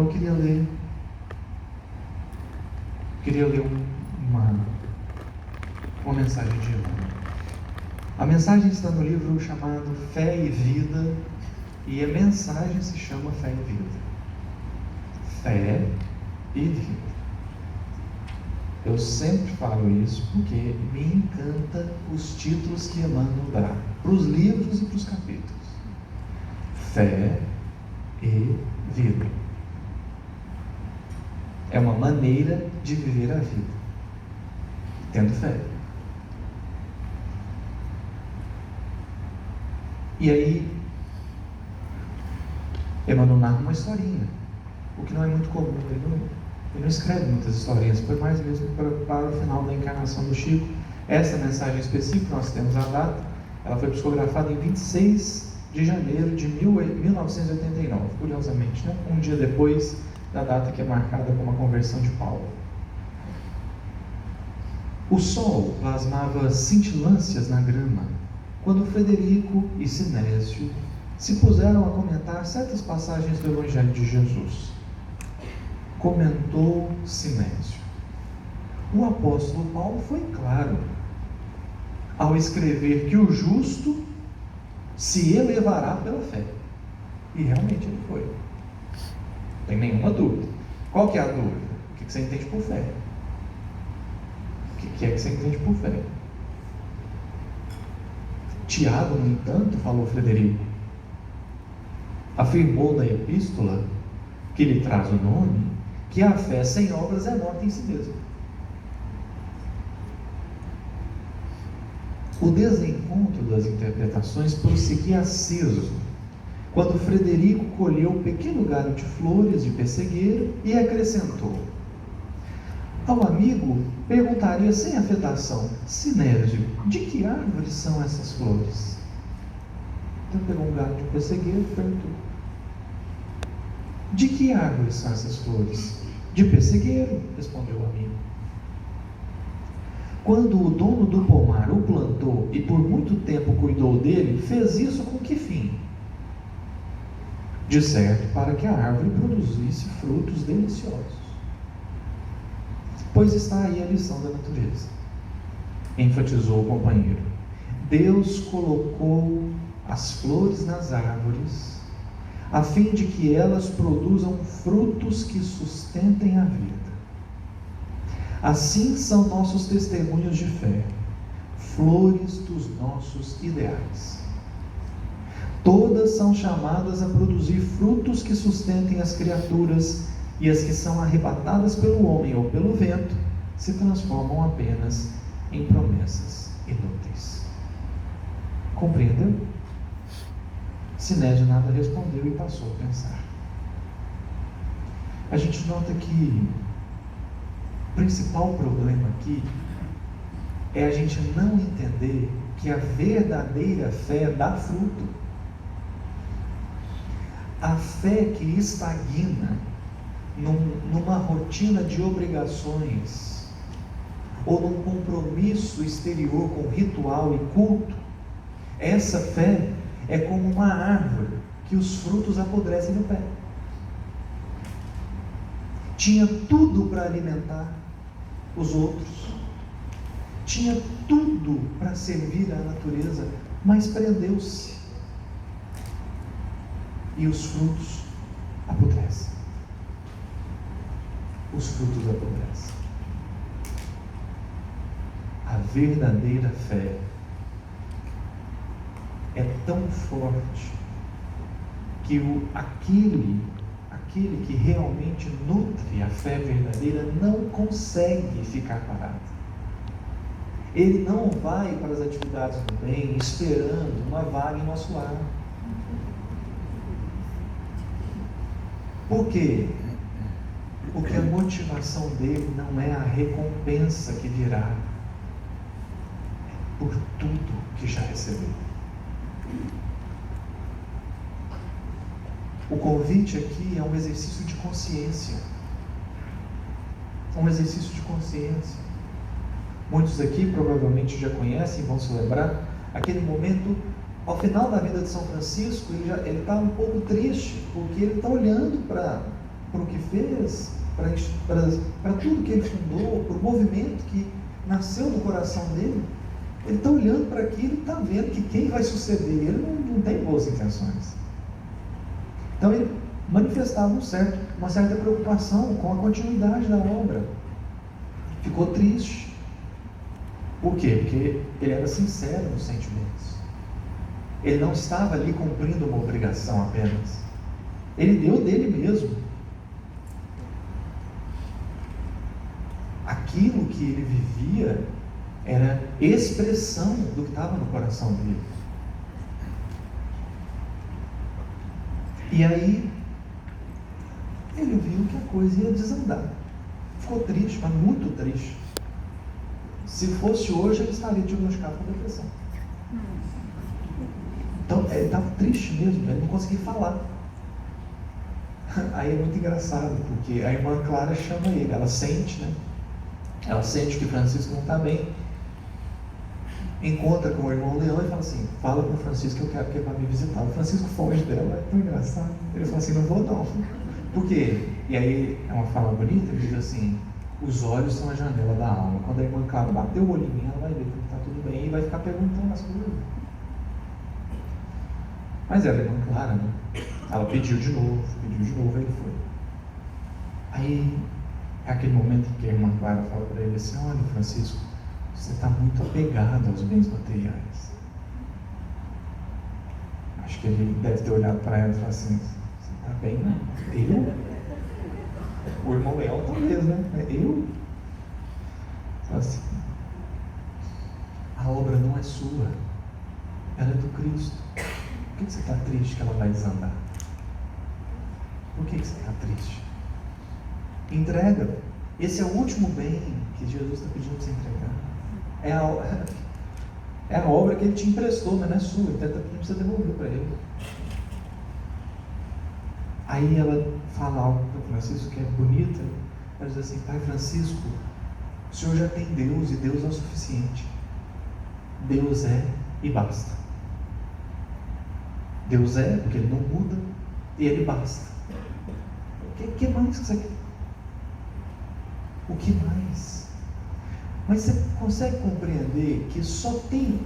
Então eu queria ler uma mensagem de Emmanuel. A mensagem está no livro chamado Fé e Vida, e a mensagem se chama Fé e Vida. Fé e Vida. Eu sempre falo isso porque me encanta os títulos que Emmanuel dá para os livros e para os capítulos. Fé e vida. É uma maneira de viver a vida, tendo fé. E aí, Emmanuel narra uma historinha, o que não é muito comum. Ele não escreve muitas historinhas, foi mais mesmo para o final da encarnação do Chico. Essa mensagem específica, nós temos a data, ela foi psicografada em 26 de janeiro de 1989, curiosamente, né? Um dia depois da data que é marcada como a conversão de Paulo. O sol plasmava cintilâncias na grama, quando Frederico e Sinésio se puseram a comentar certas passagens do Evangelho de Jesus. Comentou Sinésio: o apóstolo Paulo foi claro ao escrever que o justo se elevará pela fé. E realmente ele foi. Não tem nenhuma dúvida. Qual que é a dúvida? O que você entende por fé? O que é que você entende por fé? Tiago, no entanto, falou Frederico, afirmou na epístola que lhe traz o nome, que a fé sem obras é morta em si mesma. O desencontro das interpretações prosseguia aceso, quando Frederico colheu um pequeno galho de flores de pessegueiro e acrescentou: ao amigo perguntaria sem afetação: Sinésio, de que árvores são essas flores? Então pegou um galho de pessegueiro e perguntou: de que árvores são essas flores? De pessegueiro, respondeu o amigo. Quando o dono do pomar o plantou e por muito tempo cuidou dele, fez isso com que fim? De certo, para que a árvore produzisse frutos deliciosos. Pois está aí a lição da natureza, enfatizou o companheiro. Deus colocou as flores nas árvores, a fim de que elas produzam frutos que sustentem a vida. Assim são nossos testemunhos de fé, flores dos nossos ideais. Todas são chamadas a produzir frutos que sustentem as criaturas, e as que são arrebatadas pelo homem ou pelo vento se transformam apenas em promessas inúteis. Compreendeu? Sinésio nada respondeu e passou a pensar. A gente nota que o principal problema aqui é a gente não entender que a verdadeira fé dá fruto. A fé que estagna numa rotina de obrigações ou num compromisso exterior com ritual e culto, essa fé é como uma árvore que os frutos apodrecem no pé. Tinha tudo para alimentar os outros, tinha tudo para servir à natureza, mas prendeu-se e os frutos apodrecem. Os frutos apodrecem. A verdadeira fé é tão forte que aquele que realmente nutre a fé verdadeira não consegue ficar parado. Ele não vai para as atividades do bem esperando uma vaga em nosso lar. Por quê? Porque a motivação dele não é a recompensa que virá, é por tudo que já recebeu. O convite aqui é um exercício de consciência. Um exercício de consciência. Muitos aqui provavelmente já conhecem, vão se lembrar, aquele momento, ao final da vida de São Francisco, ele está um pouco triste, porque ele está olhando para para o que fez, para tudo que ele fundou, para o movimento que nasceu no coração dele, ele está olhando para aquilo e está vendo que quem vai suceder ele não tem boas intenções. Então ele manifestava uma certa preocupação com a continuidade da obra. Ficou triste. Por quê? Porque ele era sincero nos sentimentos. Ele não estava ali cumprindo uma obrigação apenas. Ele deu dele mesmo. Aquilo que ele vivia era expressão do que estava no coração dele. E aí, ele viu que a coisa ia desandar. Ficou triste, mas muito triste. Se fosse hoje, ele estaria diagnosticado com depressão. Então, ele estava triste mesmo, ele não conseguia falar. Aí é muito engraçado, porque a irmã Clara chama ele, ela sente, né? Ela sente que Francisco não está bem. Encontra com o irmão Leão e fala assim: fala com o Francisco que eu quero que ele vá me visitar. O Francisco foge dela, é tão engraçado. Ele fala assim: não vou não. Por quê? E aí é uma fala bonita, ele diz assim: os olhos são a janela da alma. Quando a irmã Clara bater o olho em mim, ela vai ver que está tudo bem e vai ficar perguntando as coisas. Mas ela é irmã Clara, né? Ela pediu de novo, aí ele foi. Aí é aquele momento em que a irmã Clara fala para ele assim: olha, Francisco, você está muito apegado aos bens materiais. Acho que ele deve ter olhado para ela e falado assim: você está bem, né? Eu? O irmão Leão talvez, né? Eu? Fala assim: a obra não é sua, ela é do Cristo. Por que você está triste que ela vai desandar? Por que você está triste? Entrega. Esse é o último bem que Jesus está pedindo para você entregar. É a obra que ele te emprestou, mas não é sua. Então não precisa devolver para ele. Aí ela fala algo para Francisco que é bonita. Ela diz assim: pai Francisco, o senhor já tem Deus e Deus é o suficiente. Deus é e basta. Deus é porque ele não muda e ele basta. O que mais que você quer? O que mais? Mas você consegue compreender que só tem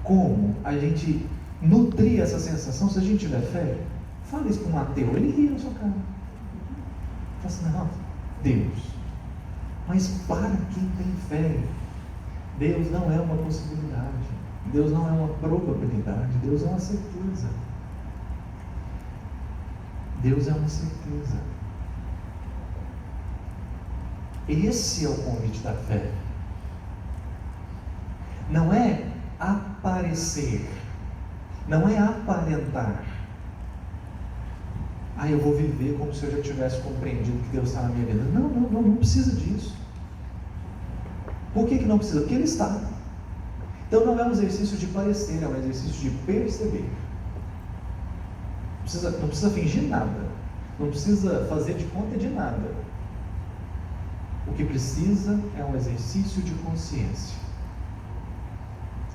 como a gente nutrir essa sensação se a gente tiver fé? Fala isso para um ateu, ele ri na sua cara. Fala assim: não, Deus. Mas para quem tem fé, Deus não é uma possibilidade, Deus não é uma probabilidade, Deus é uma certeza. Deus é uma certeza. Esse é o convite da fé. Não é aparecer, não é aparentar. Eu vou viver como se eu já tivesse compreendido que Deus está na minha vida. Não precisa disso. Por que não precisa? Porque Ele está. Então não é um exercício de parecer, é um exercício de perceber. Não precisa fingir nada, não precisa fazer de conta de nada. O que precisa é um exercício de consciência.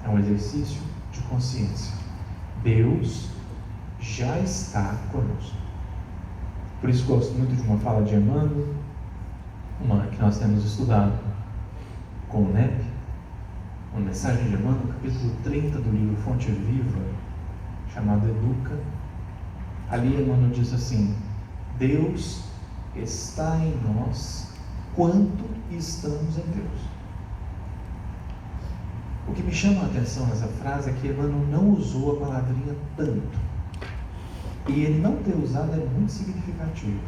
É um exercício de consciência. Deus já está conosco. Por isso gosto muito de uma fala de Emmanuel, uma que nós temos estudado com o NEP, uma mensagem de Emmanuel, capítulo 30 do livro Fonte Viva, chamado Educa. Ali Emmanuel diz assim: Deus está em nós quanto estamos em Deus. O que me chama a atenção nessa frase é que Emmanuel não usou a palavrinha tanto. E ele não ter usado é muito significativo.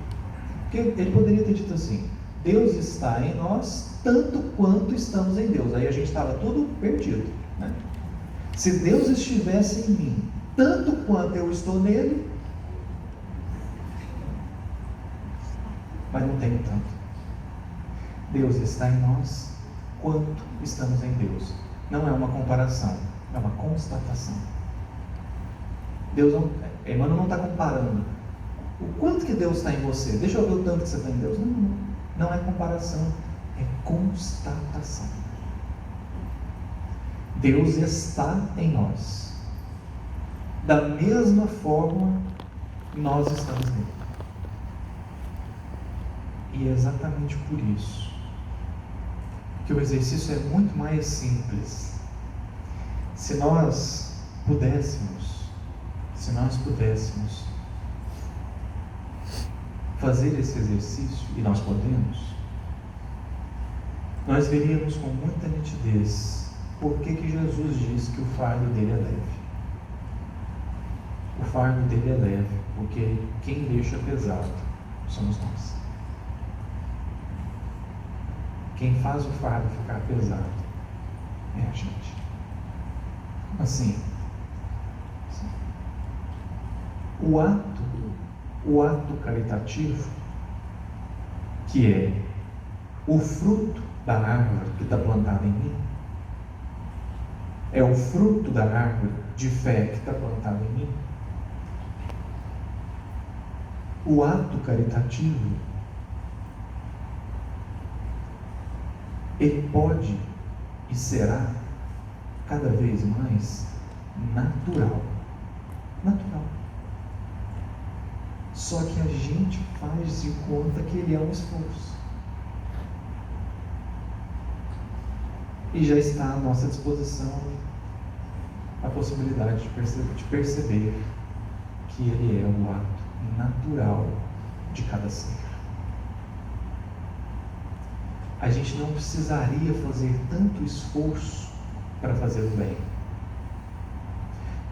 Porque ele poderia ter dito assim: Deus está em nós tanto quanto estamos em Deus. Aí a gente estava tudo perdido, né? Se Deus estivesse em mim tanto quanto eu estou nele, mas não tenho tanto. Deus está em nós quanto estamos em Deus. Não é uma comparação, é uma constatação. Emmanuel não está comparando o quanto que Deus está em você. Deixa eu ver o tanto que você está em Deus. Não é comparação, é constatação. Deus está em nós. Da mesma forma, nós estamos nele. E é exatamente por isso que o exercício é muito mais simples. Se nós pudéssemos fazer esse exercício, e nós podemos, nós veríamos com muita nitidez por que Jesus diz que o fardo dele é leve. O fardo dele é leve, porque quem deixa pesado somos nós. Quem faz o fardo ficar pesado é a gente. Como assim? O ato caritativo, que é o fruto da árvore que está plantada em mim, é o fruto da árvore de fé que está plantada em mim. O ato caritativo, ele pode e será cada vez mais natural. Natural. Só que a gente faz de conta que ele é um esforço. E já está à nossa disposição a possibilidade de perceber que ele é o ato natural de cada ser. A gente não precisaria fazer tanto esforço para fazer o bem.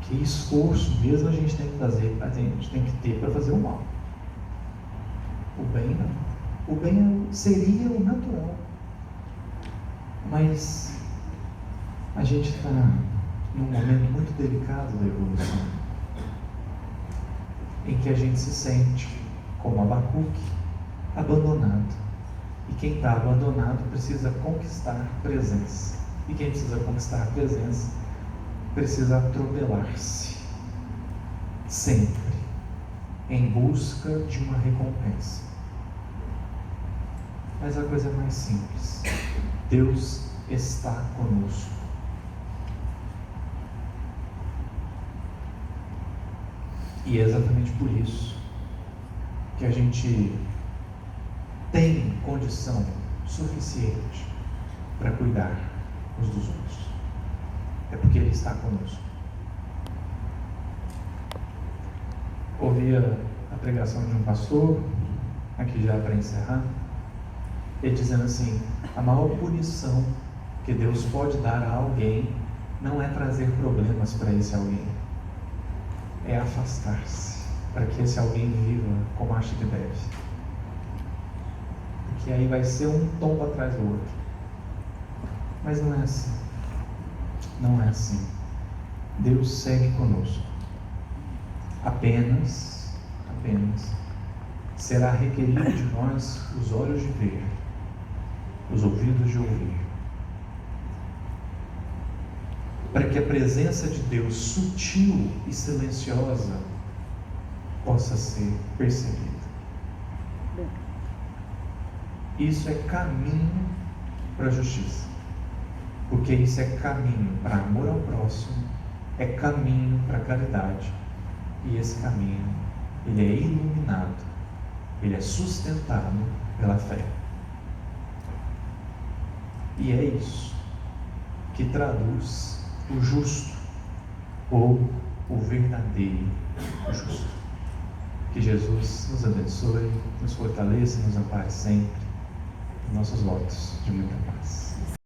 Que esforço mesmo a gente tem que fazer, a gente tem que ter para fazer o mal. O bem não. O bem seria o natural. Mas a gente está num momento muito delicado da evolução, em que a gente se sente, como Abacuque, abandonado. E quem está abandonado precisa conquistar presença. E quem precisa conquistar presença precisa atropelar-se, sempre, em busca de uma recompensa. Mas a coisa é mais simples. Deus está conosco. E é exatamente por isso que a gente tem condição suficiente para cuidar uns dos outros. É porque Ele está conosco. Ouvi a pregação de um pastor, aqui já para encerrar, ele dizendo assim: a maior punição que Deus pode dar a alguém não é trazer problemas para esse alguém, é afastar-se, para que esse alguém viva como acha que deve. Porque aí vai ser um tombo atrás do outro. Mas não é assim. Não é assim. Deus segue conosco. Apenas será requerido de nós os olhos de ver, os ouvidos de ouvir, para que a presença de Deus sutil e silenciosa possa ser percebida. Isso é caminho para a justiça, porque isso é caminho para amor ao próximo, é caminho para a caridade, e esse caminho, ele é iluminado, ele é sustentado pela fé. E é isso que traduz o justo, ou o verdadeiro justo. Que Jesus nos abençoe, nos fortaleça e nos ampare sempre. Nossos votos de muita paz.